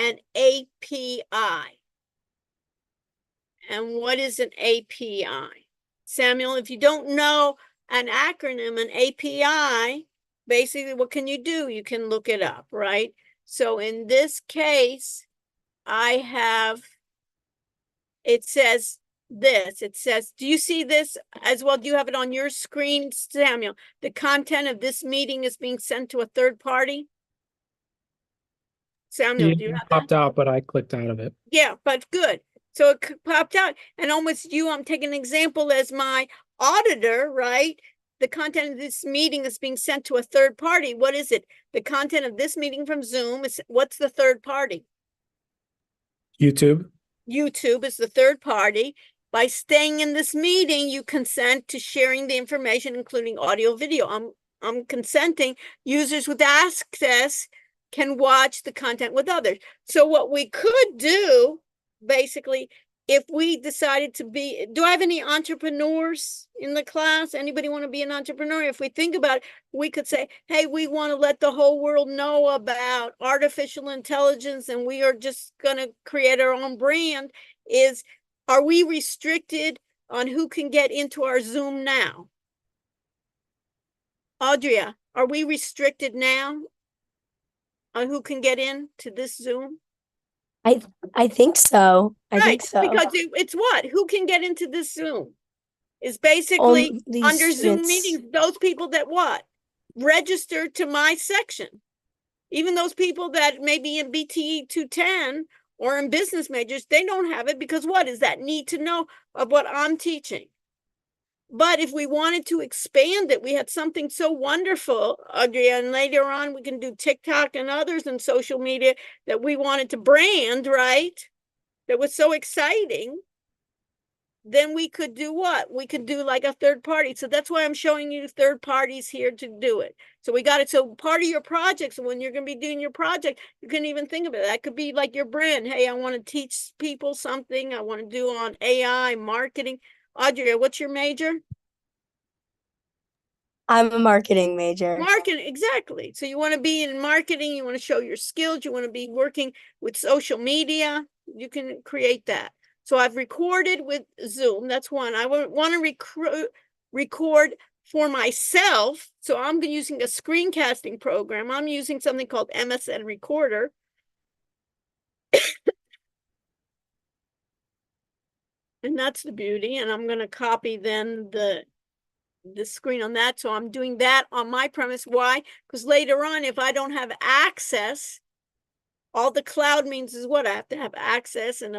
an API. And what is an API? Samuel, if you don't know an acronym, an API, basically what can you do? You can look it up, right? So in this case, it says this. It says, do you see this as well? Do you have it on your screen, Samuel? The content of this meeting is being sent to a third party. Samuel, Yeah, do you it have that? popped out, but I clicked out of it. Yeah, but good. So it popped out, and almost I'm taking an example as my auditor, right? The content of this meeting is being sent to a third party. What is it? The content of this meeting from Zoom is, what's the third party? YouTube. YouTube is the third party. By staying in this meeting, you consent to sharing the information, including audio, video. I'm consenting. Users with access can watch the content with others. So what we could do, basically, if we decided to be, do I have any entrepreneurs in the class? Anybody want to be an entrepreneur? If we think about it, we could say, hey, we want to let the whole world know about artificial intelligence, and we are just going to create our own brand. Are we restricted on who can get into our Zoom now? Audria, are we restricted now on who can get in to this Zoom? I I think so. I think Right, so. because it's what? Who can get into this Zoom? Is basically Only under Zoom students. meetings, those people that what? Register to my section. Even those people that may be in BTE210 or in business majors, they don't have it because what is that need to know of what I'm teaching? But if we wanted to expand it, we had something so wonderful, Adria, and later on we can do TikTok and others in social media that we wanted to brand, right? That was so exciting. Then we could do what? We could do like a third party. So that's why I'm showing you third parties here to do it. So we got it. So part of your project, so when you're going to be doing your project, you can even think of it. That could be like your brand. Hey, I want to teach people something. I want to do on AI marketing. Audrey, what's your major? I'm a marketing major. Marketing, exactly. So you want to be in marketing, you want to show your skills, you want to be working with social media, you can create that. So I've recorded with Zoom. That's one. I want to record for myself. So I'm using a screencasting program. I'm using something called MSN Recorder. And that's the beauty. And I'm going to copy then the screen on that. So I'm doing that on my premise. Why? Because later on, if I don't have access, all the cloud means is what? I have to have access. And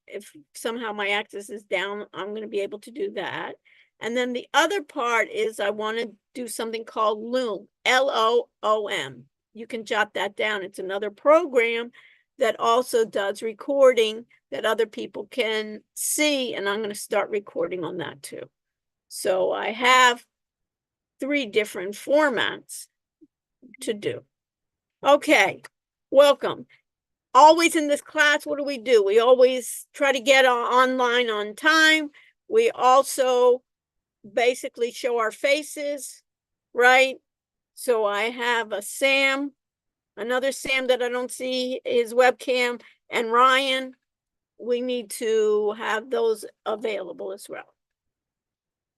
if somehow my access is down, I'm going to be able to do that. And then the other part is I want to do something called Loom, Loom. You can jot that down. It's another program that also does recording that other people can see. And I'm going to start recording on that too. So I have 3 different formats to do. Okay, welcome. Always in this class, what do? We always try to get online on time. We also basically show our faces, right? So I have a Sam, another Sam that I don't see his webcam, and Ryan. We need to have those available as well.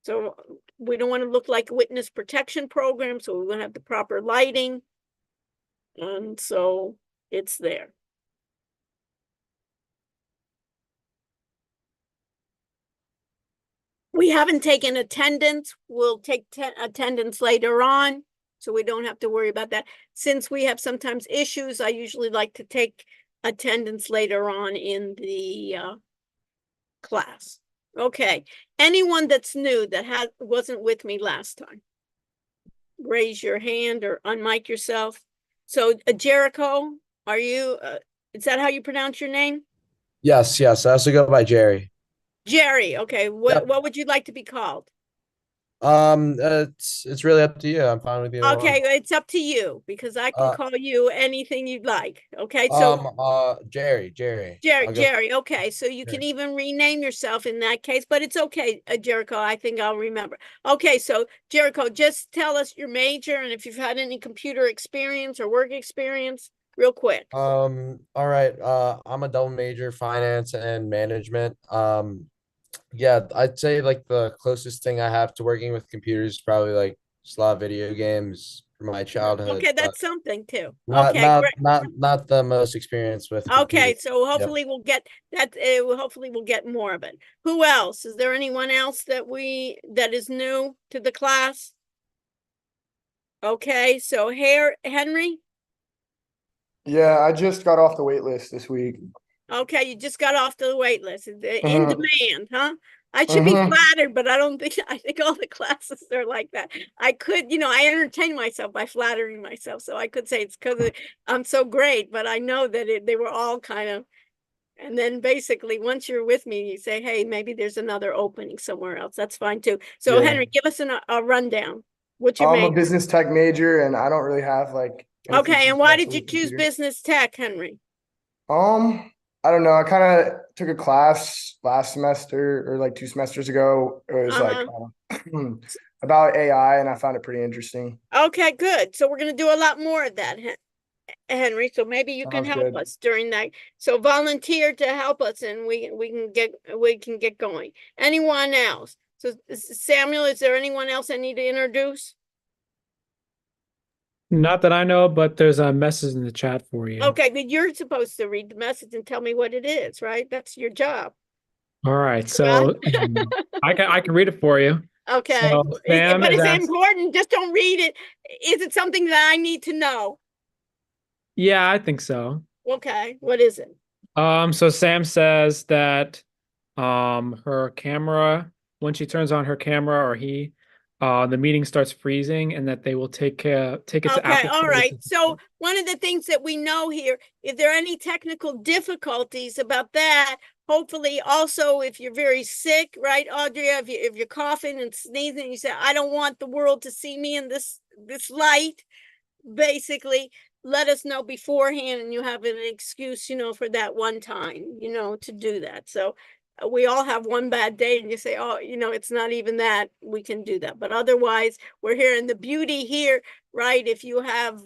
So we don't want to look like a witness protection program, so we're going to have the proper lighting. And so it's there. We haven't taken attendance. We'll take attendance later on, so we don't have to worry about that. Since we have sometimes issues, I usually like to take attendance later on in the class. Okay, anyone that's new that wasn't with me last time, raise your hand or unmic yourself. So Jericho, are you, is that how you pronounce your name? Yes, yes. I also go by Jerry. Jerry, okay. Yep. What would you like to be called? It's really up to you. I'm fine with either Okay, one. it's up to you because I can Uh, call you anything you'd like. Okay, so Jerry. I'll go. Jerry, okay, so you can even rename yourself in that case, but it's okay, Jericho, I think I'll remember. Okay, so Jericho, just tell us your major and if you've had any computer experience or work experience. real quick. All right. I'm a double major, finance and management. Yeah, I'd say like the closest thing I have to working with computers is probably like just a lot of video games from my childhood, Okay, but that's something too. not Okay, not great. not not the most experience with Okay, computers. so Yep. hopefully we'll get that, hopefully we'll get more of it. Who else? Is there anyone else that is new to the class? Okay, so here, Henry? Yeah, I just got off the wait list this week. Okay, you just got off the wait list. In Mhm. demand, huh? I should be flattered, but I don't think, I think all the classes are like that. I could, I entertain myself by flattering myself. So I could say it's because I'm so great, but I know that they were all kind of, and then basically once you're with me, you say, hey, maybe there's another opening somewhere else. That's fine too. So Yeah. Henry, give us a rundown. What's your I'm a major? business tech major, and I don't really have like anything Okay, too and why special did you with choose computers. business tech, Henry? I don't know. I kind of took a class last semester or like 2 semesters ago. It was like about AI, and I found it pretty interesting. Okay, good. So we're going to do a lot more of that, Henry. So maybe you can Sounds help good. us during that. So volunteer to help us, and we can get going. Anyone else? So Samuel, is there anyone else I need to introduce? Not that I know, but there's a message in the chat for you. Okay, but you're supposed to read the message and tell me what it is, right? That's your job. All right, so I can read it for you. Okay, So Sam but is it's asking, important. Just don't read it. Is it something that I need to know? yeah, I think so. Okay, what is it? So Sam says that her camera, when she turns on her camera or the meeting starts freezing, and that they will take it to Okay, Apple. all right. So one of the things that we know here, if there are any technical difficulties about that, hopefully also if you're very sick, right, Audrey, if you're coughing and sneezing, you say, I don't want the world to see me in this light, basically let us know beforehand and you have an excuse, for that one time, to do that. So we all have one bad day and you say, oh, it's not even that, we can do that. But otherwise, we're here. And the beauty here, right, if you have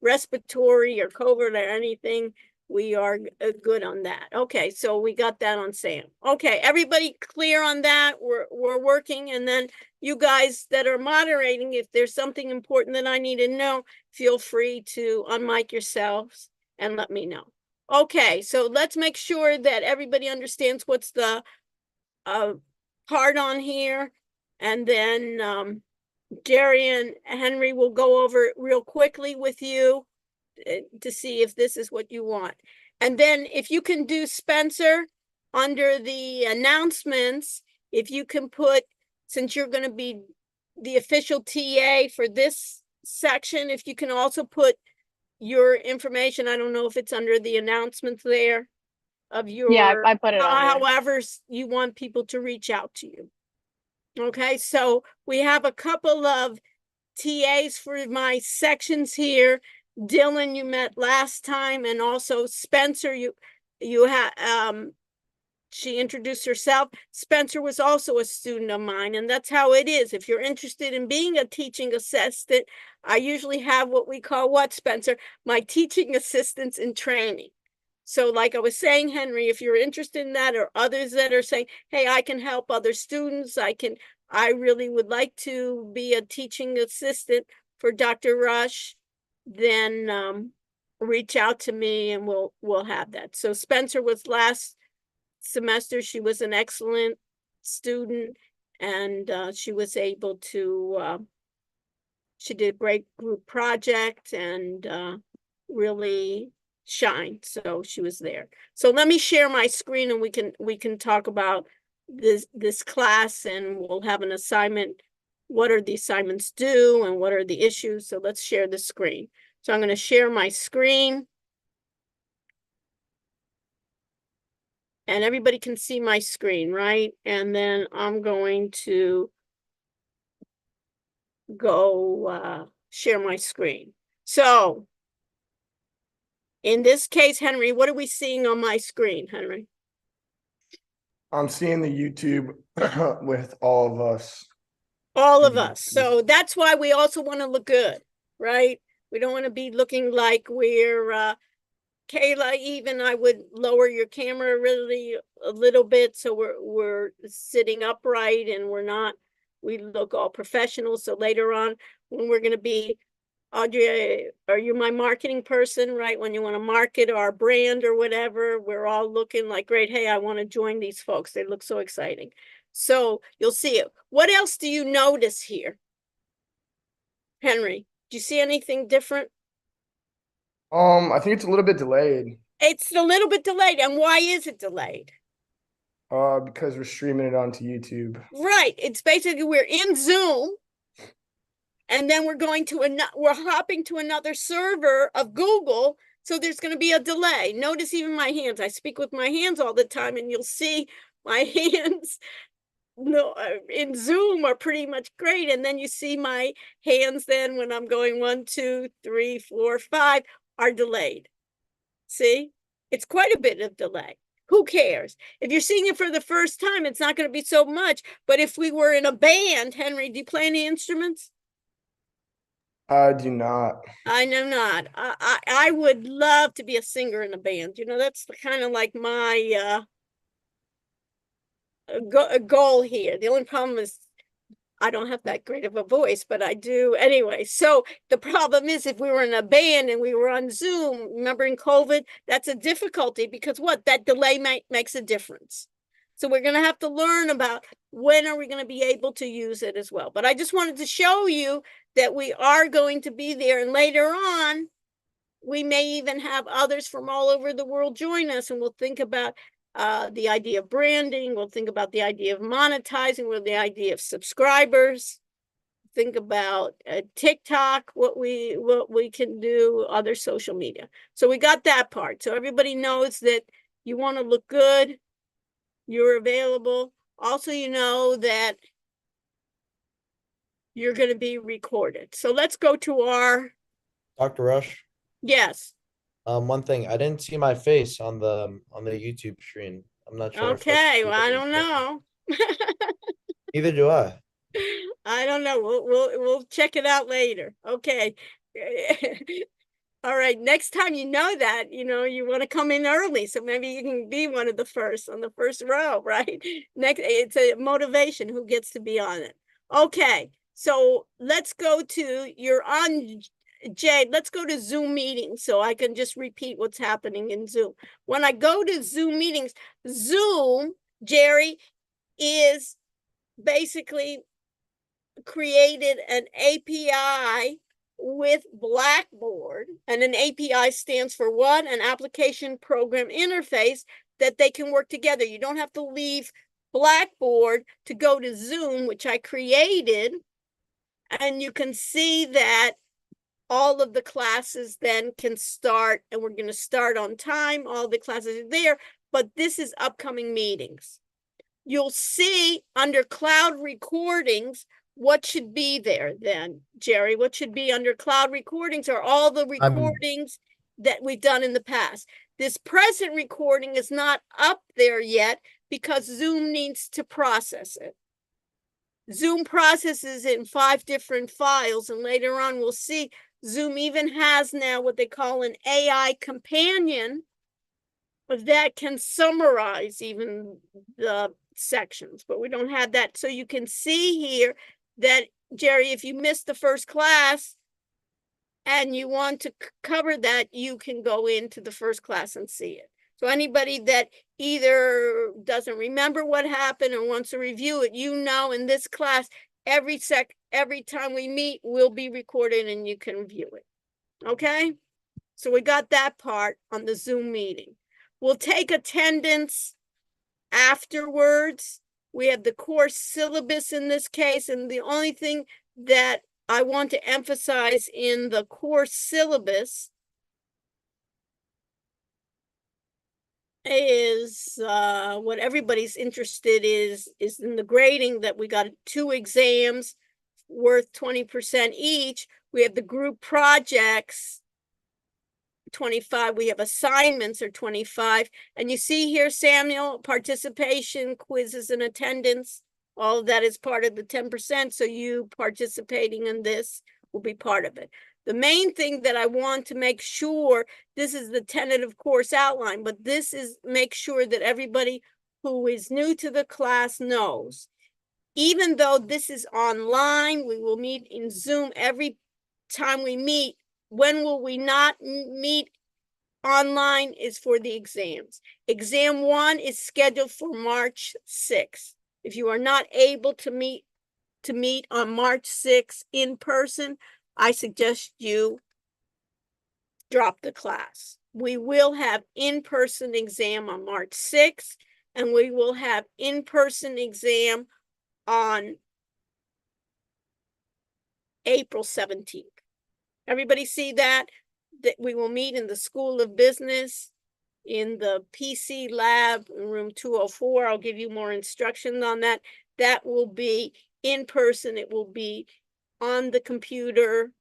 respiratory or COVID or anything, we are good on that. Okay, so we got that on Sam. Okay, everybody clear on that? We're working. And then you guys that are moderating, if there's something important that I need to know, feel free to unmic yourselves and let me know. Okay, so let's make sure that everybody understands what's the part on here. And then Jerry and Henry will go over it real quickly with you to see if this is what you want. And then if you can do, Spencer, under the announcements, if you can put, since you're going to be the official TA for this section, if you can also put your information, I don't know if it's under the announcements there of your, yeah, I put it on there. however you want people to reach out to you. Okay, so we have a couple of TAs for my sections here. Dylan, you met last time, and also Spencer, you had she introduced herself. Spencer was also a student of mine, and that's how it is. If you're interested in being a teaching assistant, I usually have what we call what, Spencer? My teaching assistants in training. So like I was saying, Henry, if you're interested in that, or others that are saying, hey, I can help other students, I really would like to be a teaching assistant for Dr. Rush, then reach out to me and we'll have that. So Spencer was last semester. She was an excellent student, and she was able to, she did a great group project and really shine. So she was there. So let me share my screen and we can talk about this class, and we'll have an assignment. What are the assignments due and what are the issues? So let's share the screen. So I'm going to share my screen. And everybody can see my screen, right? And then I'm going to go share my screen. So in this case, Henry, what are we seeing on my screen, Henry? I'm seeing the YouTube with all of us. All of us. So that's why we also want to look good, right? We don't want to be looking like we're, Kayla, even I would lower your camera really a little bit so we're sitting upright and we look all professional. So later on, when we're going to be, Audrey, are you my marketing person, right? When you want to market our brand or whatever, we're all looking like, great, hey, I want to join these folks. They look so exciting. So you'll see it. What else do you notice here? Henry, do you see anything different? I think it's a little bit delayed. It's a little bit delayed. And why is it delayed? Because we're streaming it onto YouTube. Right. It's basically we're in Zoom and then we're hopping to another server of Google. So there's going to be a delay. Notice even my hands. I speak with my hands all the time and you'll see my hands in Zoom are pretty much great. And then you see my hands then when I'm going 1, 2, 3, 4, 5 are delayed. See, it's quite a bit of delay. Who cares? If you're seeing it for the first time, it's not going to be so much. But if we were in a band, Henry, do you play any instruments? I do not. I know not. I would love to be a singer in a band. You know, that's kind of like my goal here. The only problem is I don't have that great of a voice, but I do anyway. So the problem is if we were in a band and we were on Zoom, remember in COVID, that's a difficulty because what? That delay makes a difference. So we're going to have to learn about when are we going to be able to use it as well. But I just wanted to show you that we are going to be there. And later on, we may even have others from all over the world join us and we'll think about the idea of branding. We'll think about the idea of monetizing. We'll the idea of subscribers. Think about TikTok, what we can do, other social media. So we got that part. So everybody knows that you want to look good. You're available. Also, you know that you're going to be recorded. So let's go to our. Dr. Rush. Yes. One thing, I didn't see my face on the YouTube screen. I'm not sure. Okay, well, I don't know. Neither do I. I don't know. We'll check it out later. Okay. All right. Next time you know that, you want to come in early. So maybe you can be one of the first on the first row, right? Next, it's a motivation who gets to be on it. Okay. So let's go to, you're on Jade, let's go to Zoom meetings so I can just repeat what's happening in Zoom. When I go to Zoom meetings, Zoom, Jerry, is basically created an API with Blackboard, and an API stands for what? An application program interface that they can work together. You don't have to leave Blackboard to go to Zoom, which I created, and you can see that all of the classes then can start, and we're going to start on time. All the classes are there, but this is upcoming meetings. You'll see under cloud recordings, what should be there then, Jerry? What should be under cloud recordings are all the recordings that we've done in the past. This present recording is not up there yet because Zoom needs to process it. Zoom processes it in 5 different files, and later on we'll see Zoom even has now what they call an AI companion that can summarize even the sections, but we don't have that. So you can see here that, Jerry, if you missed the first class and you want to cover that, you can go into the first class and see it. So anybody that either doesn't remember what happened or wants to review it, in this class, every time we meet will be recorded and you can view it. Okay? So we got that part on the Zoom meeting. We'll take attendance afterwards. We have the course syllabus in this case, and the only thing that I want to emphasize in the course syllabus is what everybody's interested is in the grading, that we got 2 exams worth 20% each. We have the group projects, 25. We have assignments are 25. And you see here, Samuel, participation, quizzes, and attendance. All of that is part of the 10%. So you participating in this will be part of it. The main thing that I want to make sure, this is the tentative course outline, but this is make sure that everybody who is new to the class knows. Even though this is online, we will meet in Zoom every time we meet. When will we not meet online is for the exams. Exam 1 is scheduled for March 6th. If you are not able to meet on March 6th in person, I suggest you drop the class. We will have in-person exam on March 6th, and we will have in-person exam on April 17th. Everybody see that? That we will meet in the School of Business in the PC lab in room 204. I'll give you more instructions on that. That will be in person. It will be on the computer.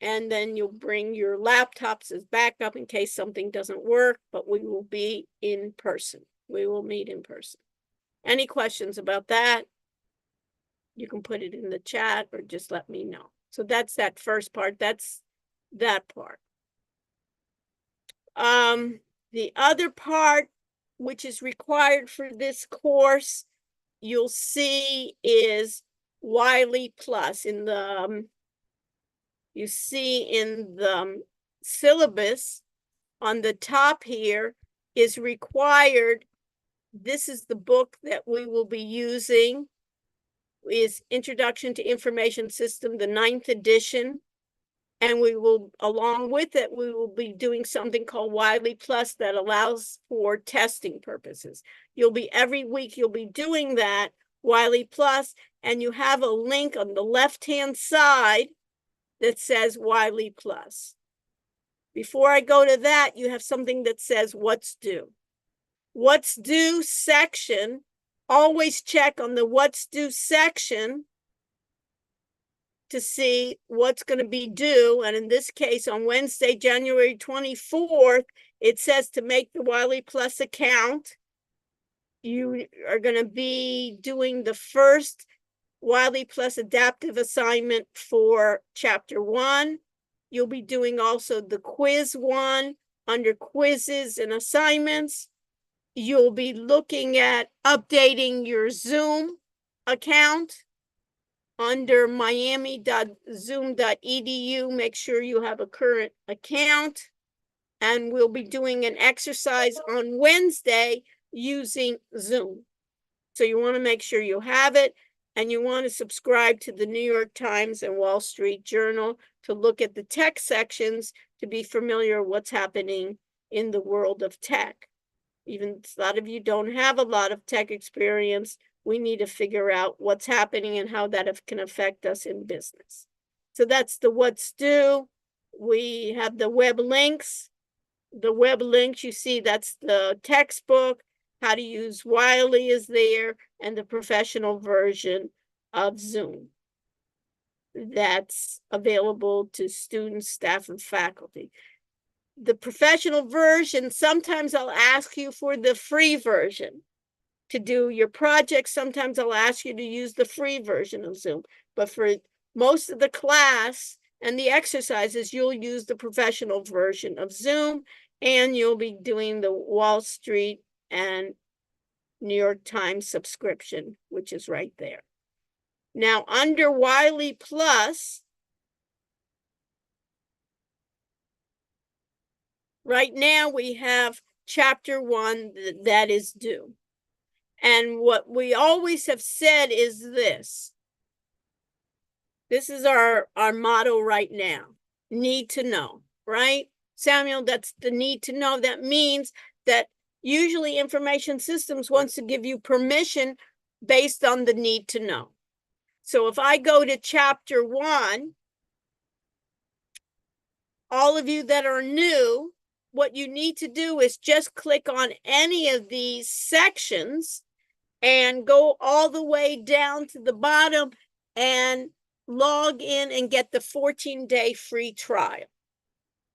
And then you'll bring your laptops as backup in case something doesn't work, but we will be in person. We will meet in person. Any questions about that? You can put it in the chat or just let me know. So that's that first part. That's that part. The other part, which is required for this course, you'll see is Wiley Plus in the, you see in the syllabus on the top here is required. This is the book that we will be using, is Introduction to Information System, the 9th edition. And we will, along with it, we will be doing something called Wiley Plus that allows for testing purposes. You'll be, every week you'll be doing that, Wiley Plus, and you have a link on the left-hand side that says Wiley Plus. Before I go to that, you have something that says what's due. What's due section, always check on the what's due section to see what's going to be due. And in this case, on Wednesday, January 24th, it says to make the Wiley Plus account. You are going to be doing the first Wiley Plus adaptive assignment for chapter 1. You'll be doing also the quiz 1 under quizzes and assignments. You'll be looking at updating your Zoom account under miami.zoom.edu. Make sure you have a current account. And we'll be doing an exercise on Wednesday using Zoom. So you want to make sure you have it, and you want to subscribe to the New York Times and Wall Street Journal to look at the tech sections to be familiar with what's happening in the world of tech. Even a lot of you don't have a lot of tech experience, we need to figure out what's happening and how that can affect us in business. So that's the what's due. We have the web links. The web links, you see, that's the textbook. How to use Wiley is there, and the professional version of Zoom. That's available to students, staff, and faculty. The professional version, sometimes I'll ask you for the free version to do your project. Sometimes I'll ask you to use the free version of Zoom, but for most of the class and the exercises, you'll use the professional version of Zoom, and you'll be doing the Wall Street and New York Times subscription, which is right there. Now, under Wiley Plus, right now we have chapter 1 that is due. And what we always have said is this. This is our motto right now. Need to know, right? Samuel, that's the need to know. That means that usually information systems wants to give you permission based on the need to know. So if I go to chapter 1, all of you that are new, what you need to do is just click on any of these sections and go all the way down to the bottom and log in and get the 14-day free trial.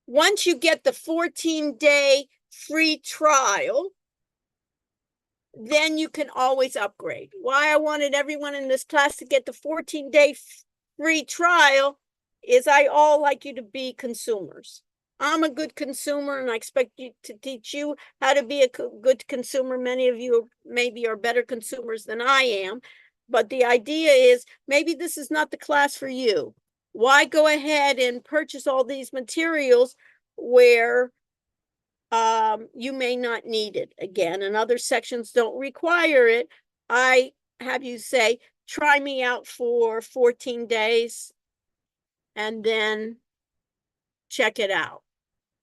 Once you get the 14-day free trial, then you can always upgrade. Why I wanted everyone in this class to get the 14-day free trial is I all like you to be consumers. I'm a good consumer and I expect you to teach you how to be a good consumer. Many of you maybe are better consumers than I am, but the idea is maybe this is not the class for you. Why go ahead and purchase all these materials where you may not need it again, and other sections don't require it. I have you say, try me out for 14 days and then check it out.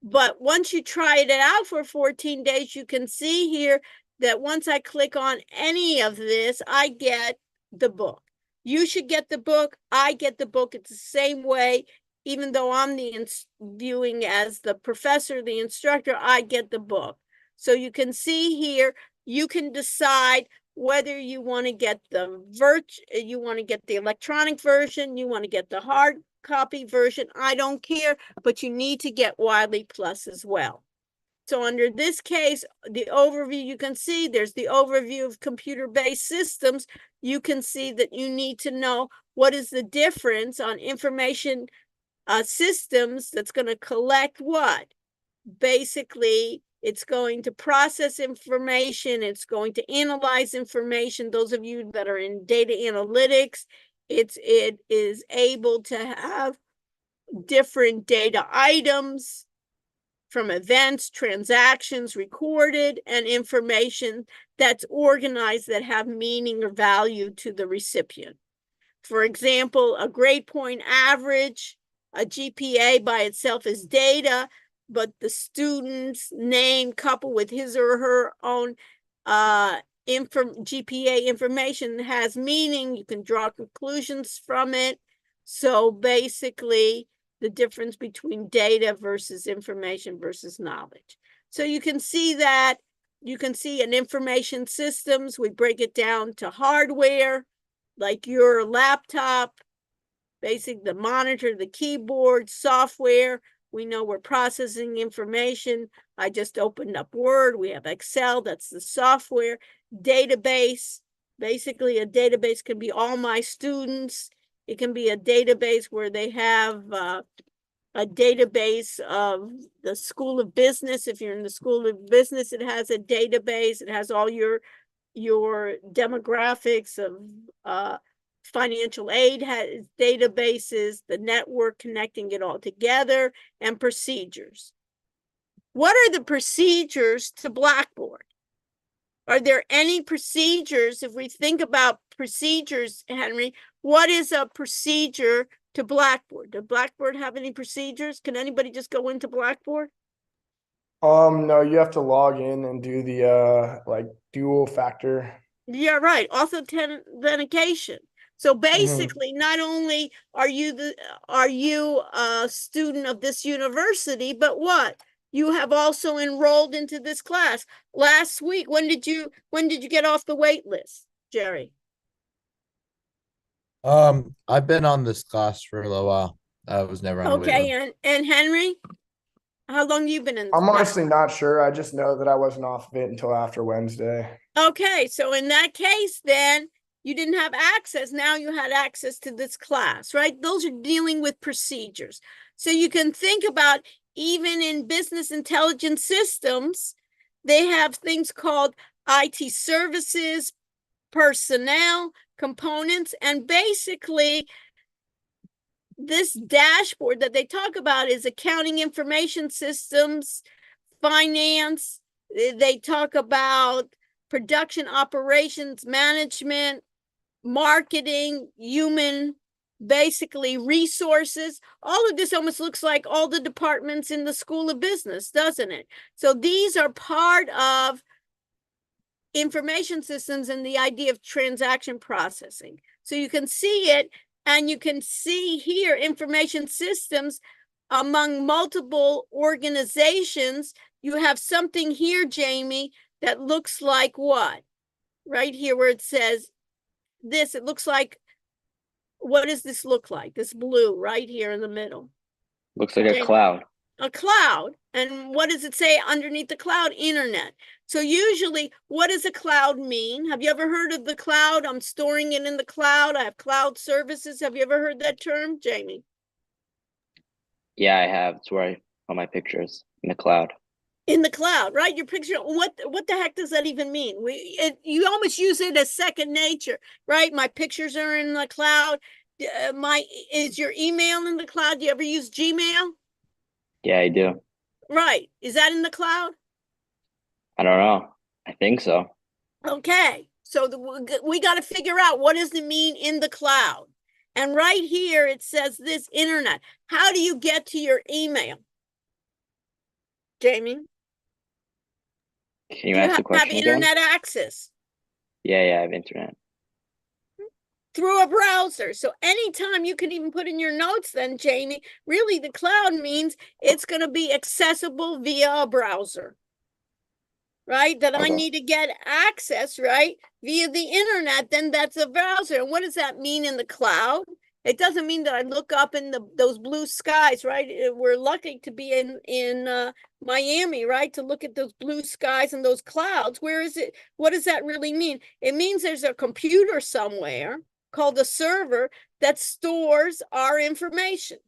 But once you try it out for 14 days, you can see here that once I click on any of this, I get the book. You should get the book. I get the book. It's the same way. Even though I'm the viewing as the professor, the instructor, I get the book. So you can see here, you can decide whether you want to get the you want to get the electronic version, you want to get the hard copy version. I don't care, but you need to get Wiley Plus as well. So under this case, the overview, you can see there's the overview of computer-based systems. You can see that you need to know what is the difference on information systems that's going to collect what? Basically, it's going to process information. It's going to analyze information. Those of you that are in data analytics, it is able to have different data items from events, transactions recorded, and information that's organized that have meaning or value to the recipient. For example, a grade point average, a GPA by itself is data, but the student's name coupled with his or her own GPA information has meaning. You can draw conclusions from it. So basically, the difference between data versus information versus knowledge. So you can see that. You can see in information systems, we break it down to hardware, like your laptop, basically the monitor, the keyboard, software. We know we're processing information. I just opened up Word. We have Excel, that's the software. Database, basically a database can be all my students. It can be a database where they have a database of the School of Business. If you're in the School of Business, it has a database. It has all your demographics of financial aid, has databases, the network connecting it all together, and procedures. What are the procedures to Blackboard? Are there any procedures? If we think about procedures, Henry, what is a procedure to Blackboard? Does Blackboard have any procedures? Can anybody just go into Blackboard? No, you have to log in and do the like dual factor. Yeah, right. Authentication. So basically, not only are you a student of this university, but what? You have also enrolled into this class. Last week, when did you get off the wait list, Jerry? I've been on this class for a little while. I was never on a wait list. Okay, and Henry, how long you been in? I'm honestly not sure. I just know that I wasn't off of it until after Wednesday. Okay, so in that case, then you didn't have access. Now you had access to this class, right? Those are dealing with procedures. So you can think about, even in business intelligence systems, they have things called IT services, personnel, components, and basically this dashboard that they talk about is accounting information systems, finance. They talk about production operations management, marketing, human, basically resources. All of this almost looks like all the departments in the School of Business, doesn't it? So these are part of information systems and the idea of transaction processing. So you can see it, and you can see here information systems among multiple organizations. You have something here, Jamie, that looks like what? Right here where it says this, it looks like, what does this look like? This blue right here in the middle. Looks like a cloud. A cloud. And what does it say underneath the cloud? Internet. So usually, what does a cloud mean? Have you ever heard of the cloud? I'm storing it in the cloud. I have cloud services. Have you ever heard that term, Jamie? Yeah, I have. It's where I put my pictures in the cloud. In the cloud, right? Your picture, what the heck does that even mean? You almost use it as second nature, right? My pictures are in the cloud. Is your email in the cloud? Do you ever use Gmail? Yeah, I do. Right. Is that in the cloud? I don't know. I think so. Okay. So we got to figure out, what does it mean in the cloud? And right here, it says this: internet. How do you get to your email? Jamie? Can you Do you ask the have question again? internet access? Yeah, I have internet. Through a browser. So anytime, you can even put in your notes then, Jamie, really the cloud means it's going to be accessible via a browser, right? That I Okay. need to get access, right, via the internet, then that's a browser. And what does that mean in the cloud? It doesn't mean that I look up in those blue skies, right? We're lucky to be in Miami, right? To look at those blue skies and those clouds. Where is it? What does that really mean? It means there's a computer somewhere called a server that stores our information.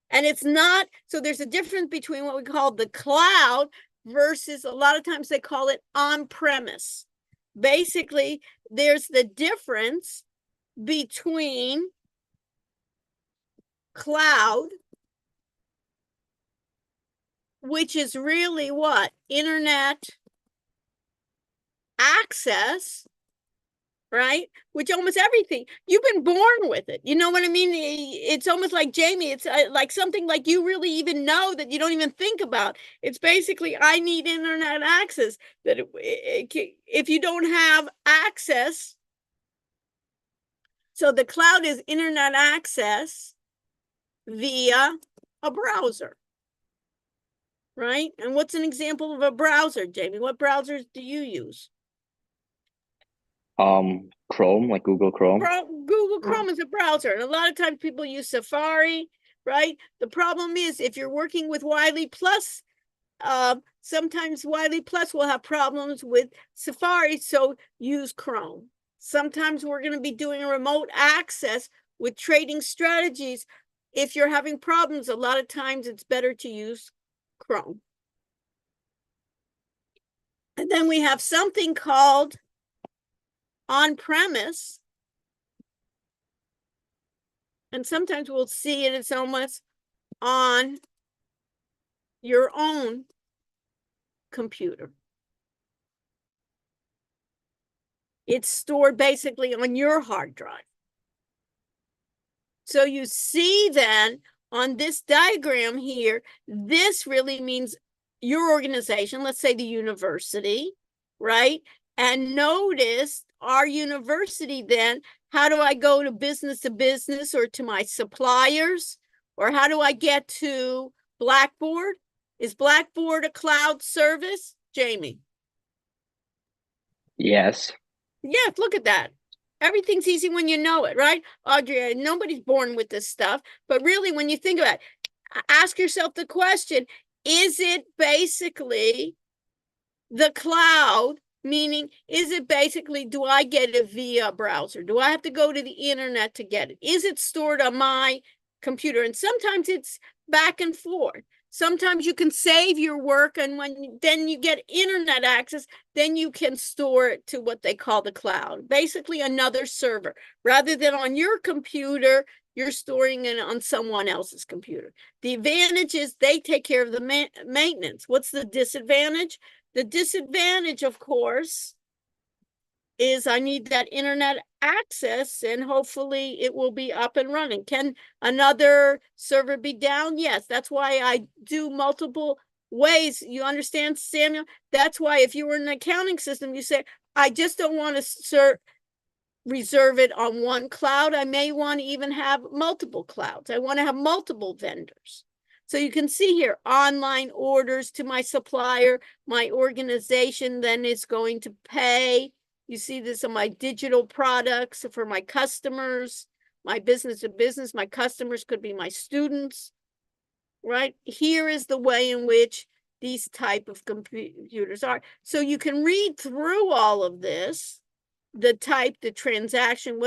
And it's not, so there's a difference between what we call the cloud versus, a lot of times they call it on-premise. Basically, there's the difference between cloud, which is really what? Internet access, right? Which almost everything, you've been born with it. You know what I mean? It's almost like, Jamie, it's like something like you really even know that you don't even think about. It's basically, I need internet access. That if you don't have access, so the cloud is internet access via a browser, right? And what's an example of a browser, Jamie? What browsers do you use? Chrome, like Google Chrome. Google Chrome is a browser, and a lot of times people use Safari, right? The problem is, if you're working with Wiley Plus, sometimes Wiley Plus will have problems with Safari, so use Chrome. Sometimes we're going to be doing a remote access with trading strategies. If you're having problems, a lot of times it's better to use Chrome. And then we have something called on-premise. And sometimes we'll see it, it's almost on your own computer. It's stored basically on your hard drive. So you see then on this diagram here, this really means your organization, let's say the university, right? And notice our university then, how do I go to business or to my suppliers? Or how do I get to Blackboard? Is Blackboard a cloud service, Jamie? Yes. Yes, look at that. Everything's easy when you know it, right? Audrey, nobody's born with this stuff. But really, when you think about it, ask yourself the question, is it basically the cloud? Meaning, is it basically, do I get it via browser? Do I have to go to the internet to get it? Is it stored on my computer? And sometimes it's back and forth. Sometimes you can save your work, and then you get internet access, then you can store it to what they call the cloud, basically another server. Rather than on your computer, you're storing it on someone else's computer. The advantage is they take care of the maintenance. What's the disadvantage? The disadvantage, of course, is I need that internet access, and hopefully it will be up and running. Can another server be down? Yes, that's why I do multiple ways. You understand, Samuel? That's why if you were in an accounting system, you say, I just don't want to reserve it on one cloud. I may want to even have multiple clouds. I want to have multiple vendors. So you can see here, online orders to my supplier, my organization then is going to pay. You see this on my digital products for my customers, my business to business. My customers could be my students, right? Here is the way in which these type of computers are. So you can read through all of this, the type, the transaction,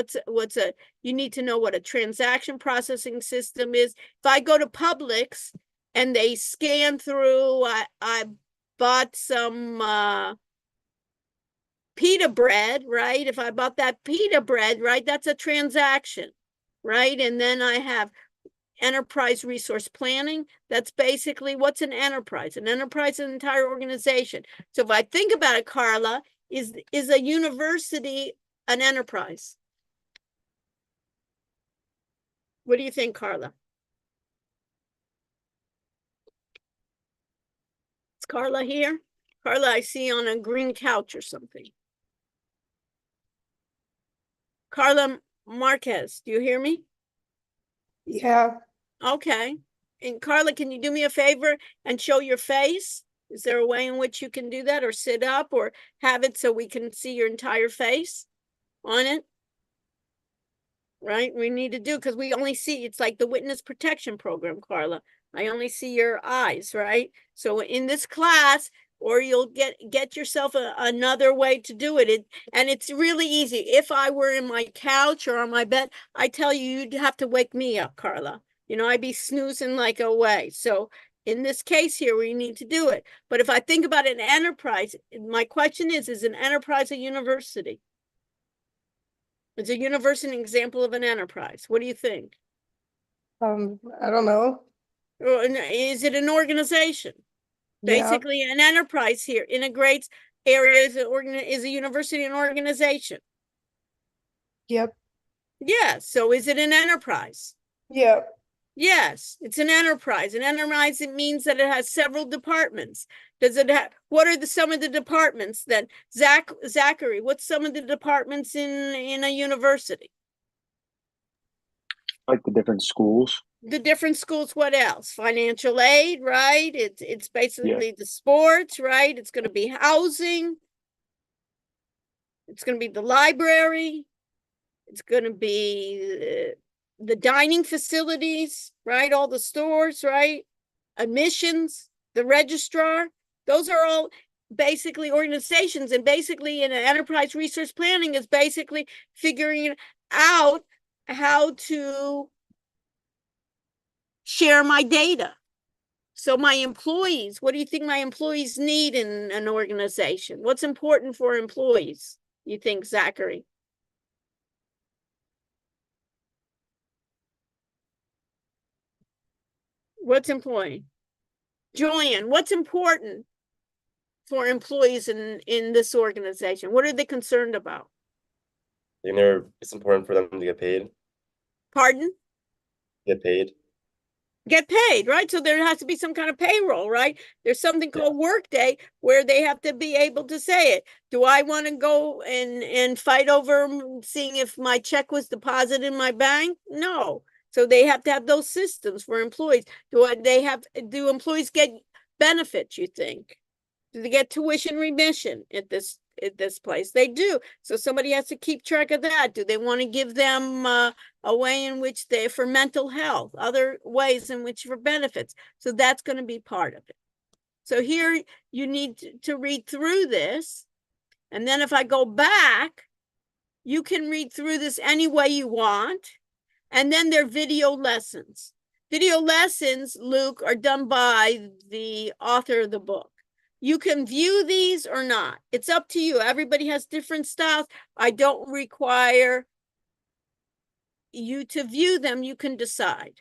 you need to know what a transaction processing system is. If I go to Publix and they scan through, I bought some pita bread, right? If I bought that pita bread, right, that's a transaction, right? And then I have enterprise resource planning. That's basically what's an enterprise. An enterprise is an entire organization. So if I think about it, Carla, is a university an enterprise? What do you think, Carla? Is Carla here? Carla, I see on a green couch or something. Carla Marquez, do you hear me? Yeah. Okay. And Carla, can you do me a favor and show your face? Is there a way in which you can do that, or sit up, or have it so we can see your entire face on it? Right? We need to do, because we only see, it's like the witness protection program, Carla. I only see your eyes, right? So in this class, or you'll get yourself another way to do it. And it's really easy. If I were in my couch or on my bed, I tell you, you'd have to wake me up, Carla. You know, I'd be snoozing like away. So in this case here, we need to do it. But if I think about an enterprise, my question is an enterprise a university? Is a university an example of an enterprise? What do you think? I don't know. Or is it an organization? Yeah. Basically, an enterprise here integrates areas. Is a university an organization? Yep. Yeah. So is it an enterprise? Yep. Yes, it's an enterprise. An enterprise, it means that it has several departments. Does it have, what are some of the departments then? Zachary, what's some of the departments in a university? Like the different schools. The different schools, what else? Financial aid, right? It's basically the sports, right? It's going to be housing. It's going to be the library. It's going to be the dining facilities, right? All the stores, right? Admissions, the registrar. Those are all basically organizations. And basically in an enterprise resource planning is basically figuring out how to share my data. So my employees, what do you think my employees need in an organization? What's important for employees, you think, Zachary? What's important? Julian, what's important for employees in this organization? What are they concerned about? It's important for them to get paid. Pardon? Get paid. Get paid, right? So there has to be some kind of payroll, right? There's something called Workday where they have to be able to say it. Do I want to go and fight over seeing if my check was deposited in my bank? No. So they have to have those systems for employees. Do employees get benefits, you think? Do they get tuition remission at this place? They do. So somebody has to keep track of that. Do they want to give them a way in which they, for mental health, other ways in which for benefits? So that's going to be part of it. So here you need to read through this. And then if I go back, you can read through this any way you want. And then there are video lessons. Video lessons, Luke, are done by the author of the book. You can view these or not. It's up to you. Everybody has different styles. I don't require you to view them. You can decide.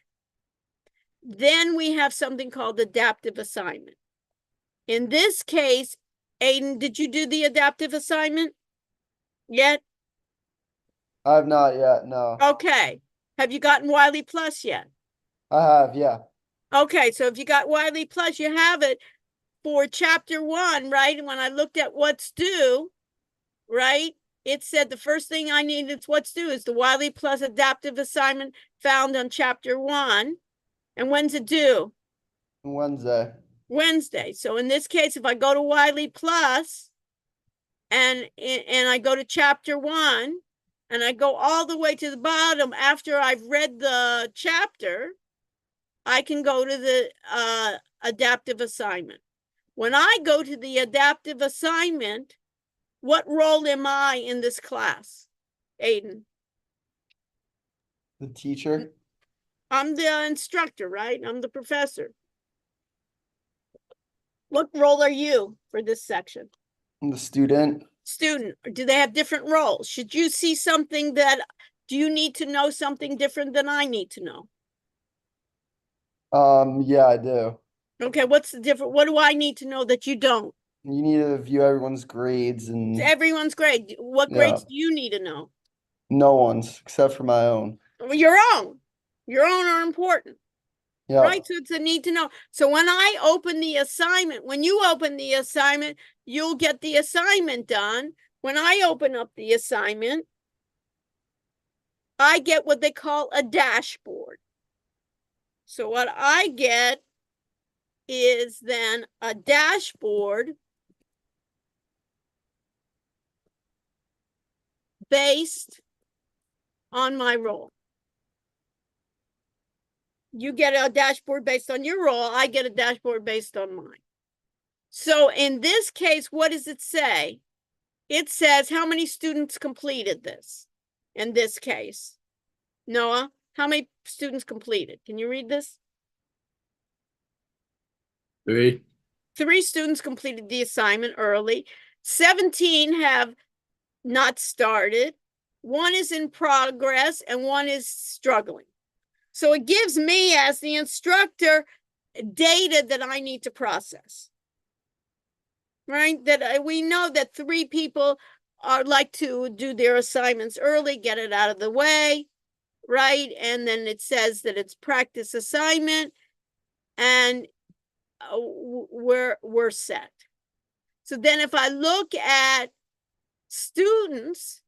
Then we have something called adaptive assignment. In this case, Aiden, did you do the adaptive assignment yet? I have not yet, no. Okay. Have you gotten Wiley Plus yet? I have, yeah. Okay, so if you got Wiley Plus, you have it for chapter 1, right? And when I looked at what's due, right, it said the first thing I needed what's due is the Wiley Plus adaptive assignment found on chapter 1. And when's it due? Wednesday. Wednesday. So in this case, if I go to Wiley Plus and I go to chapter 1 and I go all the way to the bottom after I've read the chapter, I can go to the adaptive assignment. When I go to the adaptive assignment, What role am I in this class, Aiden? The teacher. I'm the instructor, right? I'm the professor. What role are you for this section? I'm the student. Student. Or do they have different roles? Should you see something that, do you need to know something different than I need to know? Yeah, I do. Okay, what's the different? What do I need to know that you don't? You need to view everyone's grades and Everyone's grade. What Yeah. grades do you need to know? no one's except for my own. Well, your own. Your own are important. Yeah. Right, so it's a need to know. So when I open the assignment, when you open the assignment, you'll get the assignment done. When I open up the assignment, I get what they call a dashboard. So what I get is then a dashboard based on my role. You get a dashboard based on your role. I get a dashboard based on mine. So in this case, what does it say? It says how many students completed this in this case. Noah, how many students completed? Can you read this? 3. 3 students completed the assignment early. 17 have not started. 1 is in progress and 1 is struggling. So it gives me, as the instructor, data that I need to process. Right? That we know that 3 people are like to do their assignments early, get it out of the way, right? And then it says that it's practice assignment, and we're set. So then if I look at students,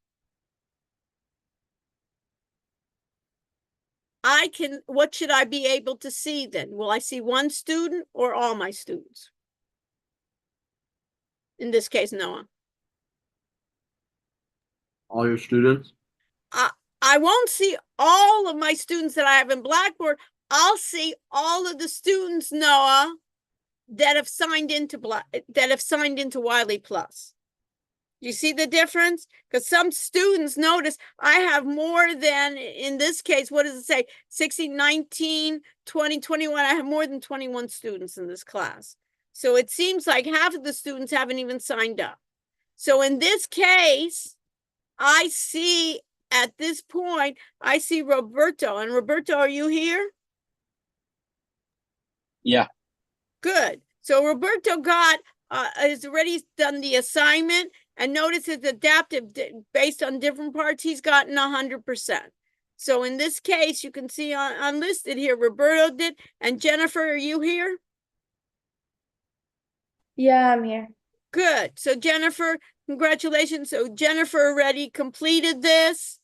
I can, what should I be able to see then? Will I see 1 student or all my students? In this case, Noah. All your students? I won't see all of my students that I have in Blackboard. I'll see all of the students, Noah, that have signed into Wiley Plus. You see the difference? Because some students, notice I have more than, in this case, what does it say? 16, 19, 20, 21. I have more than 21 students in this class. So it seems like half of the students haven't even signed up. So in this case, I see at this point, I see Roberto. And Roberto, are you here? Yeah. Good. So Roberto has already done the assignment, and notice it's adaptive based on different parts. He's gotten 100%. So in this case, you can see unlisted here, Roberto did. And Jennifer, are you here? Yeah, I'm here. Good. So Jennifer, congratulations. So Jennifer already completed this.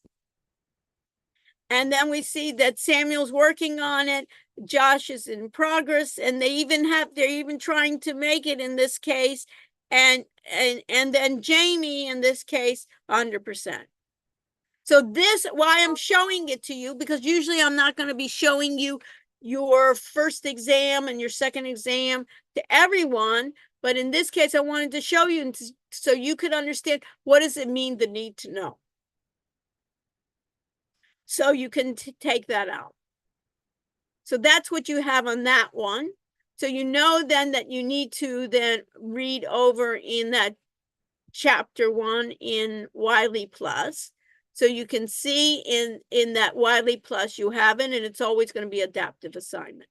And then we see that Samuel's working on it. Josh is in progress, and they're even trying to make it in this case. And then Jamie in this case, 100%. So this, why I'm showing it to you, because usually I'm not going to be showing you your first exam and your second exam to everyone. But in this case, I wanted to show you so you could understand what does it mean, the need to know. So you can take that out. So that's what you have on that one. So you know then that you need to then read over in that chapter 1 in Wiley Plus. So you can see in that Wiley Plus you have it, and it's always going to be adaptive assignment.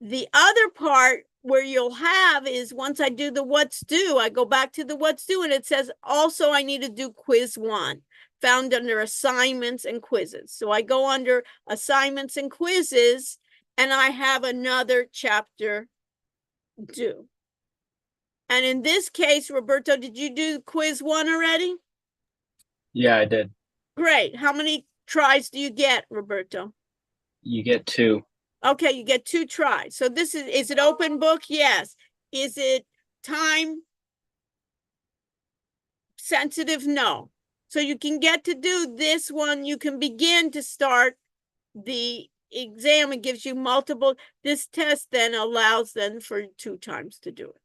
The other part where you'll have is once I do the what's due, I go back to the what's due, and it says also I need to do quiz 1. Found under assignments and quizzes. So I go under assignments and quizzes, and I have another chapter due. And in this case, Roberto, did you do quiz 1 already? Yeah, I did. Great. How many tries do you get, Roberto? You get 2. Okay, you get 2 tries. So this is it open book? Yes. Is it time sensitive? No. So you can get to do this one. You can begin to start the exam. It gives you multiple. This test then allows then for 2 times to do it.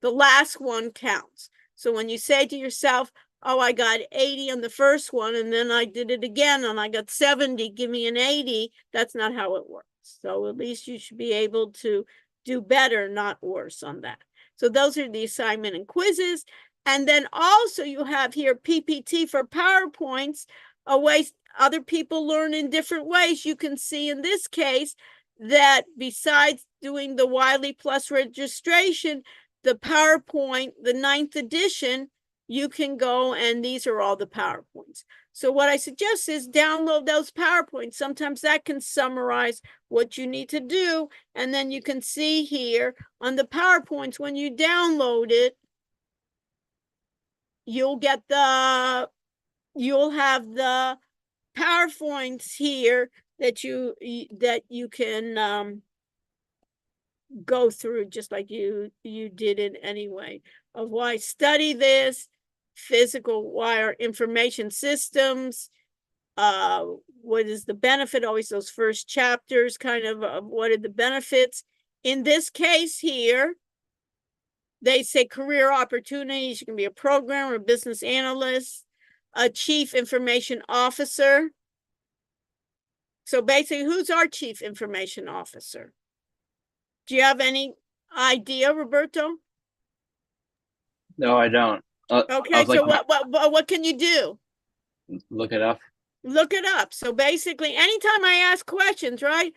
The last one counts. So when you say to yourself, oh, I got 80 on the first one, and then I did it again and I got 70, give me an 80, that's not how it works. So at least you should be able to do better, not worse on that. So those are the assignment and quizzes. And then also you have here PPT for PowerPoints, a way other people learn in different ways. You can see in this case that besides doing the Wiley Plus registration, the PowerPoint, the 9th edition, you can go and these are all the PowerPoints. So what I suggest is download those PowerPoints. Sometimes that can summarize what you need to do. And then you can see here on the PowerPoints, when you download it, you'll have the PowerPoints here that you can go through just like you did it anyway, of why study this, physical wire information systems, what is the benefit, always those first chapters kind of what are the benefits. In this case here, they say career opportunities. You can be a programmer, a business analyst, a chief information officer. So basically, who's our chief information officer? Do you have any idea, Roberto? No, I don't. I Okay, was like, so what can you do? look it up. Look it up. So basically, anytime I ask questions, right,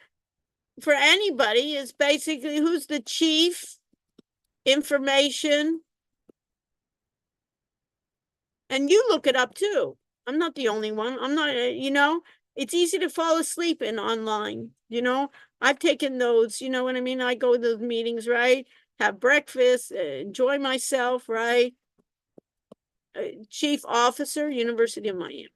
for anybody, is basically who's the chief information, and you look it up too. I'm not the only one. I'm not, it's easy to fall asleep in online, I've taken those, you know what I mean? I go to those meetings, right? Have breakfast, enjoy myself, right? Chief officer, University of Miami.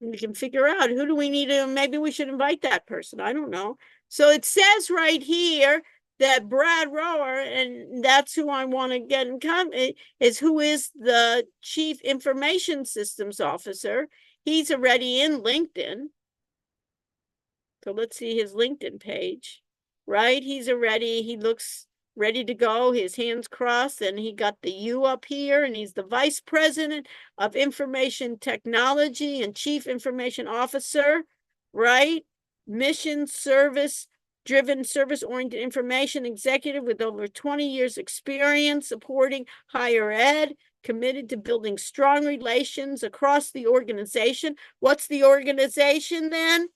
And we can figure out who do we need to, maybe we should invite that person. I don't know. So it says right here that Brad Rower, and that's who I want to get in contact, is who is the Chief Information Systems Officer. He's already in LinkedIn. So let's see his LinkedIn page, right? He looks ready to go, his hands crossed, and he got the U up here, and he's the Vice President of Information Technology and Chief Information Officer, right? Mission service driven, service-oriented information executive with over 20 years experience supporting higher ed, committed to building strong relations across the organization. What's the organization then?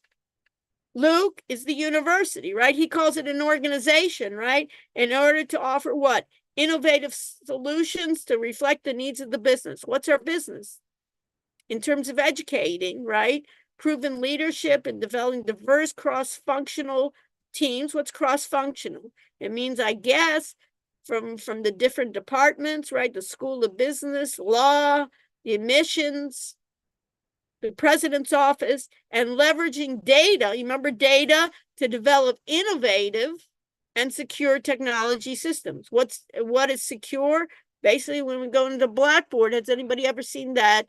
Luke is the university, right? He calls it an organization, right? In order to offer what? Innovative solutions to reflect the needs of the business. What's our business? In terms of educating, right? Proven leadership and developing diverse cross-functional teams. What's cross-functional? It means, I guess, from the different departments, right? The School of Business, law, the admissions, the president's office, and leveraging data. You remember data to develop innovative and secure technology systems. What is secure? Basically, when we go into Blackboard, has anybody ever seen that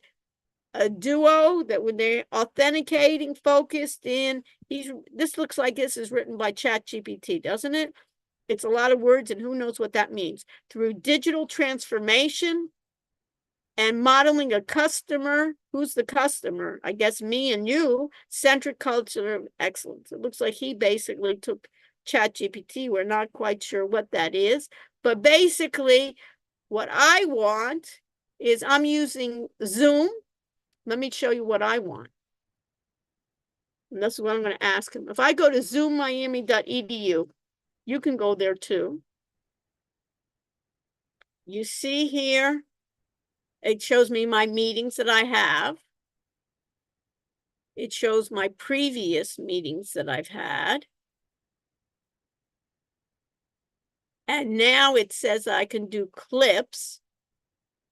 a duo that when they're authenticating, focused in, this looks like this is written by ChatGPT, doesn't it? It's a lot of words, and who knows what that means. Through digital transformation and modeling a customer, who's the customer? I guess me and you, centric culture of excellence. It looks like he basically took ChatGPT. We're not quite sure what that is, but basically what I want is I'm using Zoom. Let me show you what I want. And this is what I'm going to ask him. If I go to zoommiami.edu, you can go there too. You see here, it shows me my meetings that I have. It shows my previous meetings that I've had. And now it says I can do clips.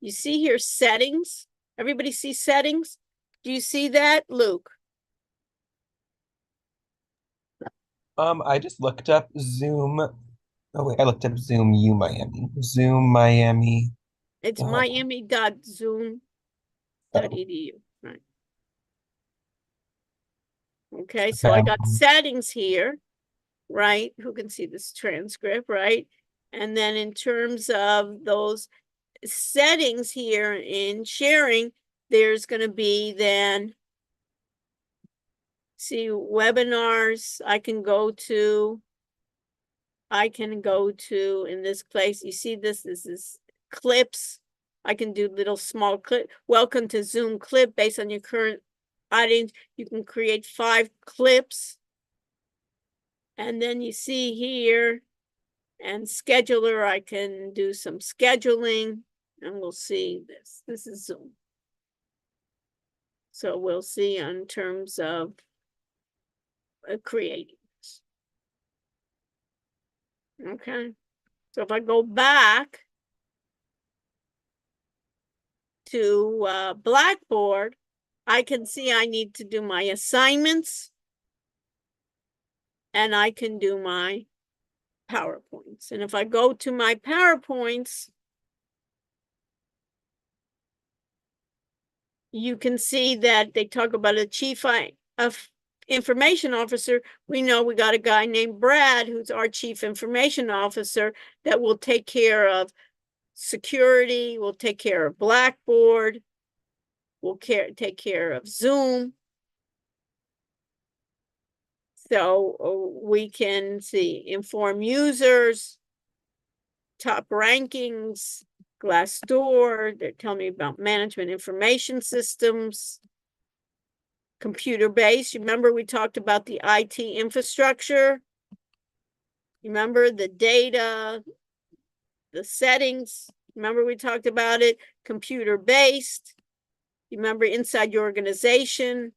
You see here settings. Everybody see settings? Do you see that, Luke? I just looked up Zoom. Oh wait, I looked up Zoom U Miami. Zoom Miami. It's miami.zoom.edu, right? Okay, so I got settings here, right? Who can see this transcript, right? And then in terms of those, settings here in sharing, there's gonna be then, see, webinars, I can go to, in this place, you see this is clips. I can do little small clip. Welcome to Zoom clip based on your current audience. You can create 5 clips. And then you see here, and scheduler, I can do some scheduling, and we'll see this. This is Zoom. So we'll see in terms of creating this. Okay. So if I go back to Blackboard, I can see I need to do my assignments, and I can do my PowerPoints. And if I go to my PowerPoints, you can see that they talk about a chief of information officer. We know we got a guy named Brad, who's our chief information officer, that will take care of security, will take care of Blackboard, will take care of Zoom. So we can see inform users, top rankings, Glassdoor. They're telling me about management information systems, computer-based. Remember we talked about the IT infrastructure? Remember the data, the settings? Remember we talked about it? Computer-based. Remember inside your organization,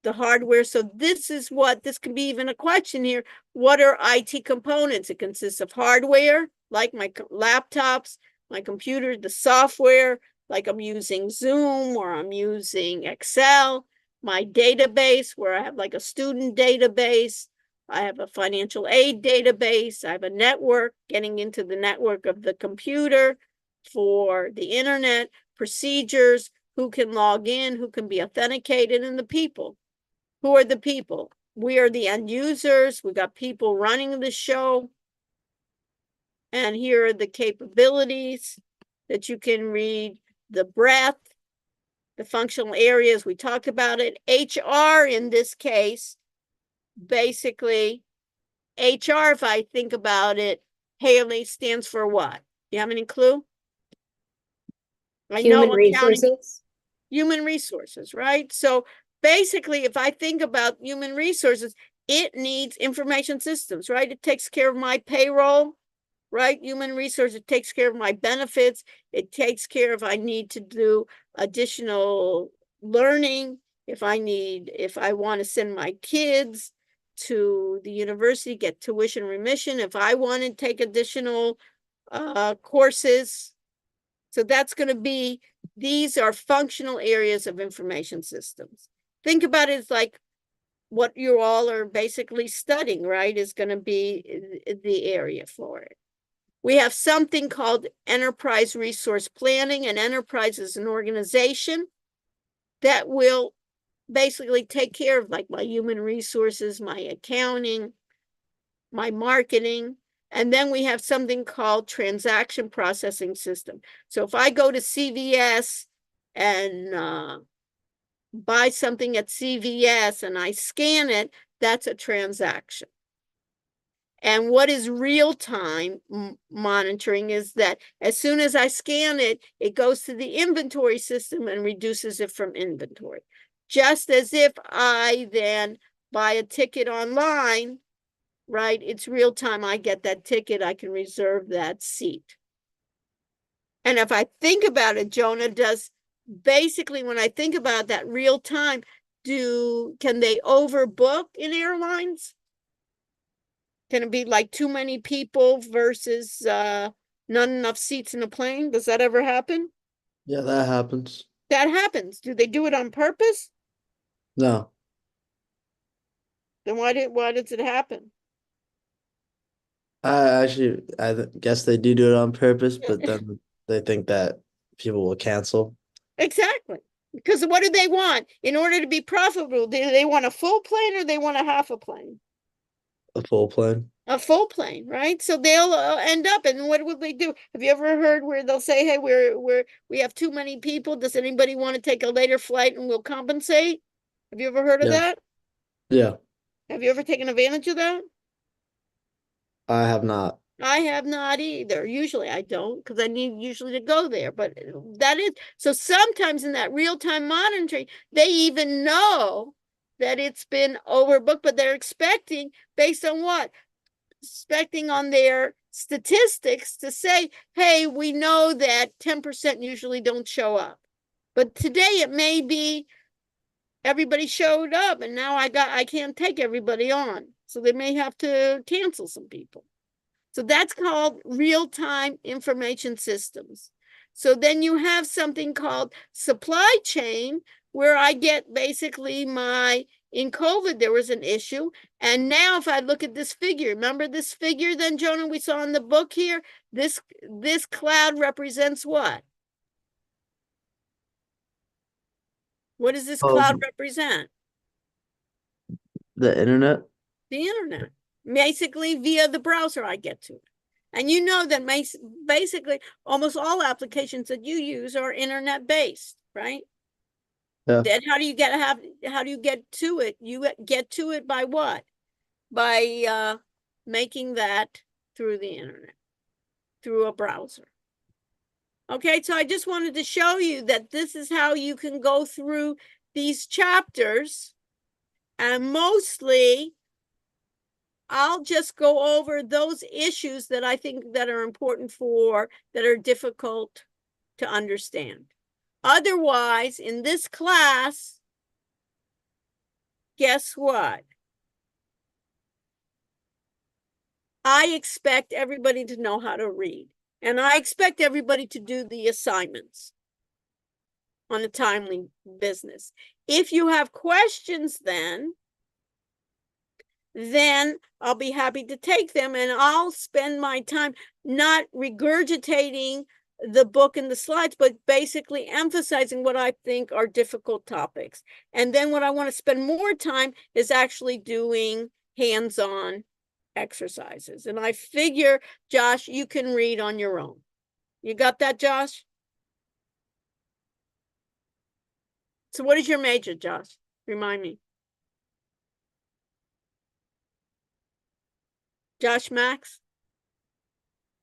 the hardware. So this is what, this can be even a question here. What are IT components? It consists of hardware, like my laptops, my computer, the software, like I'm using Zoom or I'm using Excel, my database where I have like a student database, I have a financial aid database, I have a network, getting into the network of the computer for the internet, procedures, who can log in, who can be authenticated, and the people. Who are the people? We are the end users. We got people running the show. And here are the capabilities that you can read, the breadth, the functional areas. We talked about it. HR in this case, basically, HR, if I think about it, Haley, stands for what? You have any clue? Human resources. Human resources, right? So basically, if I think about human resources, it needs information systems, right? It takes care of my payroll, right? Human resources, it takes care of my benefits. It takes care if I need to do additional learning, if I want to send my kids to the university, get tuition remission, if I want to take additional courses. So that's going to be, these are functional areas of information systems. Think about it as like what you all are basically studying, right? Is going to be the area for it. We have something called enterprise resource planning. And enterprise is an organization that will basically take care of like my human resources, my accounting, my marketing. And then we have something called transaction processing system. So if I go to CVS and buy something at CVS and I scan it, that's a transaction. And what is real-time monitoring is that as soon as I scan it, it goes to the inventory system and reduces it from inventory. Just as if I then buy a ticket online, right? It's real time. I get that ticket. I can reserve that seat. And if I think about it, Jonah, does basically when I think about that real time, can they overbook in airlines? Can it be like too many people versus not enough seats in a plane? Does that ever happen? Yeah, that happens. That happens. Do they do it on purpose? No. Then why does it happen? I guess they do it on purpose, but then they think that people will cancel. Exactly. Because what do they want? In order to be profitable, do they want a full plane or they want a half a plane? A full plane. A full plane, right? So they'll end up, and what will they do? Have you ever heard where they'll say, hey, we have too many people. Does anybody want to take a later flight and we'll compensate? Have you ever heard of Yeah. that? Yeah, Have you ever taken advantage of that? I have not. I have not either. Usually I don't, because I need usually to go there. But that is, so sometimes in that real-time monitoring, they even know that it's been overbooked, but they're expecting, based on what? Expecting on their statistics to say, hey, we know that 10% usually don't show up. But today it may be everybody showed up and now I can't take everybody on. So they may have to cancel some people. So that's called real-time information systems. So then you have something called supply chain, where I get basically in COVID, there was an issue. And now if I look at this figure, remember this figure then, Jonah, we saw in the book here? This cloud represents what? What does this cloud represent? The internet? The internet. Basically via the browser I get to it. And you know that basically almost all applications that you use are internet based, right? Yeah. Then how do you get to it? You get to it by what? By making that through the internet, through a browser. Okay, so I just wanted to show you that this is how you can go through these chapters, and mostly I'll just go over those issues that I think that are important that are difficult to understand. Otherwise, in this class, guess what? I expect everybody to know how to read, and I expect everybody to do the assignments on a timely business. If you have questions, then I'll be happy to take them, and I'll spend my time not regurgitating the book and the slides, but basically emphasizing what I think are difficult topics. And then what I want to spend more time is actually doing hands-on exercises. And I figure, Josh, you can read on your own. You got that, Josh? So what is your major, Josh? Remind me. Josh Max?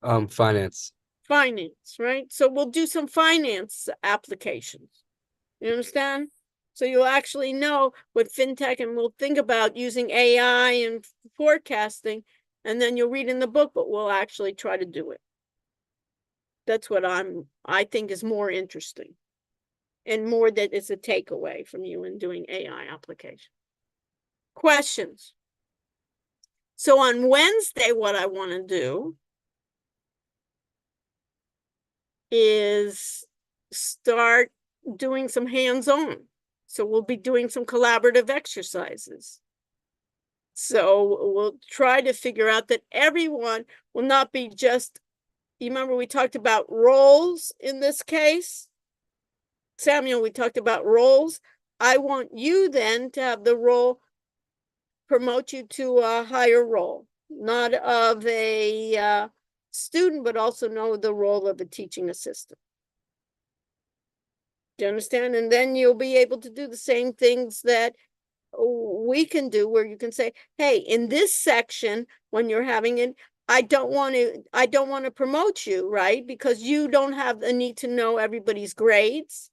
Finance. Finance, right? So we'll do some finance applications. You understand? So you'll actually know what fintech, and we'll think about using AI and forecasting, and then you'll read in the book, but we'll actually try to do it. That's what I think is more interesting, and more that is a takeaway from you in doing AI application. Questions? So on Wednesday, what I want to do is start doing some hands-on. So we'll be doing some collaborative exercises. So we'll try to figure out that everyone will not be just, you remember we talked about roles in this case? Samuel, we talked about roles. I want you then to have the role, promote you to a higher role, not of a student, but also know the role of a teaching assistant. Do you understand? And then you'll be able to do the same things that we can do, where you can say, hey, in this section, when you're having it, I don't want to promote you, right? Because you don't have the need to know everybody's grades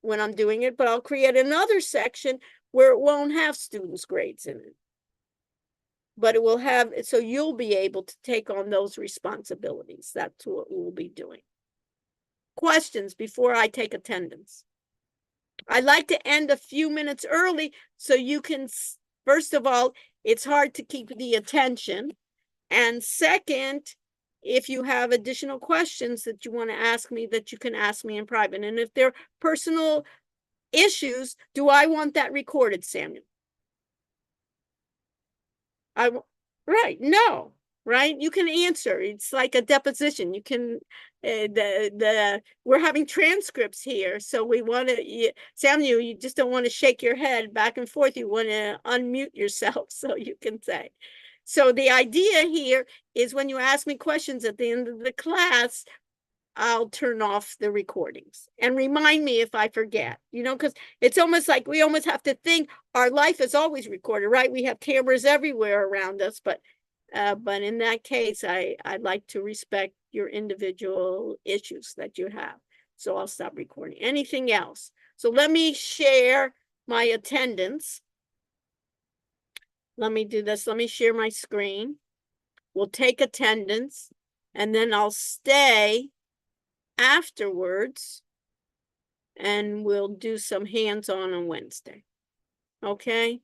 when I'm doing it, but I'll create another section where it won't have students' grades in it. But it will have, so you'll be able to take on those responsibilities. That's what we'll be doing. Questions before I take attendance? I'd like to end a few minutes early so you can, first of all, it's hard to keep the attention. And second, if you have additional questions that you want to ask me, that you can ask me in private. And if they're personal issues, do I want that recorded, Samuel? Right, no, right? You can answer. It's like a deposition. You can, we're having transcripts here, so we want to, Samuel, you just don't want to shake your head back and forth. You want to unmute yourself so you can say. So the idea here is when you ask me questions at the end of the class, I'll turn off the recordings and remind me if I forget, because it's almost like we almost have to think our life is always recorded, right? We have cameras everywhere around us, but in that case, I'd like to respect your individual issues that you have. So I'll stop recording. Anything else? So let me share my attendance. Let me do this. Let me share my screen. We'll take attendance and then I'll stay afterwards and we'll do some hands-on on Wednesday. Okay,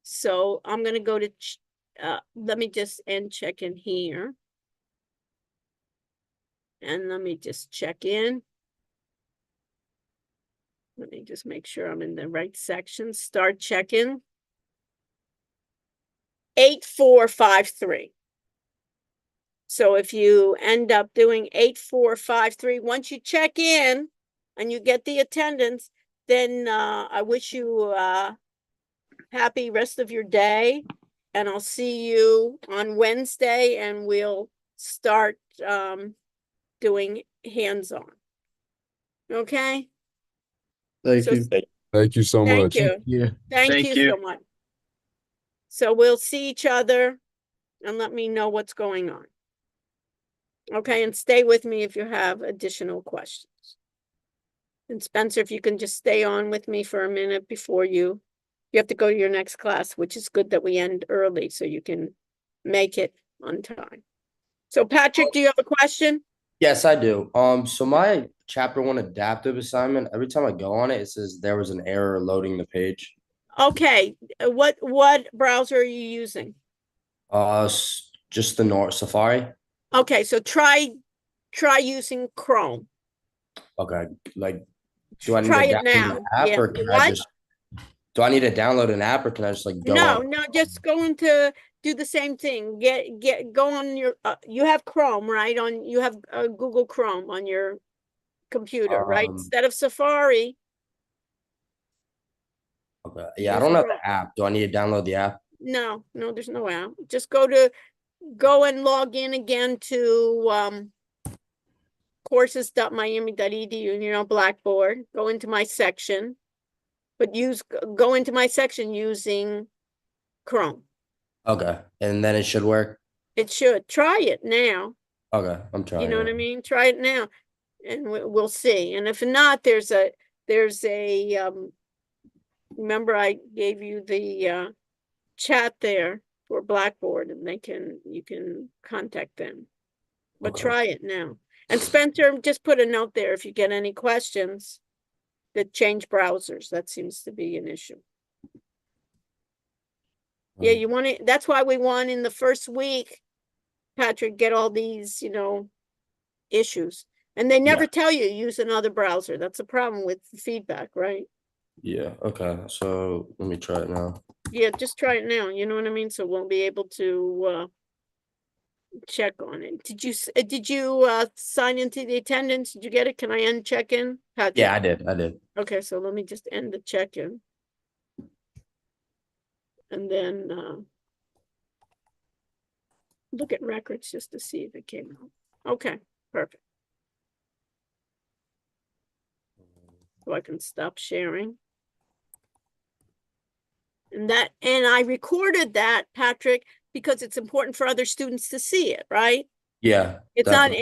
so I'm going to go to let me just end check in here and let me just check in. Let me just make sure I'm in the right section. Start check-in. 8453. So if you end up doing 8453, once you check in and you get the attendance, then I wish you happy rest of your day. And I'll see you on Wednesday and we'll start doing hands-on. Okay? Thank So- you. Thank you so Thank much. you. Yeah. Thank you so much. So we'll see each other and let me know what's going on. Okay, and stay with me if you have additional questions. And Spencer, if you can just stay on with me for a minute before you have to go to your next class, which is good that we end early so you can make it on time. So Patrick, do you have a question? Yes, I do. So my chapter 1 adaptive assignment, every time I go on it, it says there was an error loading the page. Okay, what browser are you using? Just the Safari. Okay, so try using Chrome. Okay, like, do I need Try to it download now. an app Yeah. or can I What? just? Do I need to download an app or can I just like go No, on? no, just going to do the same thing. Go on your, you have Chrome, right? You have Google Chrome on your computer, right? Instead of Safari. Okay. Yeah, I use don't have Chrome. the app. Do I need to download the app? No, there's no app. Just go and log in again to courses.miami.edu, Blackboard. Go into my section, but go into my section using Chrome. Okay, and then it should work. It should. Try it now. Okay, I'm trying. You know what I mean? Try it now and we'll see. And if not, there's a remember I gave you the chat there for Blackboard and you can contact them. But Okay. try it now. And Spencer, just put a note there if you get any questions that change browsers. That seems to be an issue. Yeah, you want to, that's why we want in the first week, Patrick, get all these, issues. And they never tell you use another browser. That's a problem with feedback, right? Yeah. Okay. So let me try it now. Yeah, just try it now. You know what I mean? So we'll be able to check on it. Did you sign into the attendance? Did you get it? Can I end check-in? Yeah, I did. Okay, so let me just end the check-in. And then look at records just to see if it came out. Okay, perfect. So I can stop sharing. And I recorded that, Patrick, because it's important for other students to see it, right? Yeah. It's not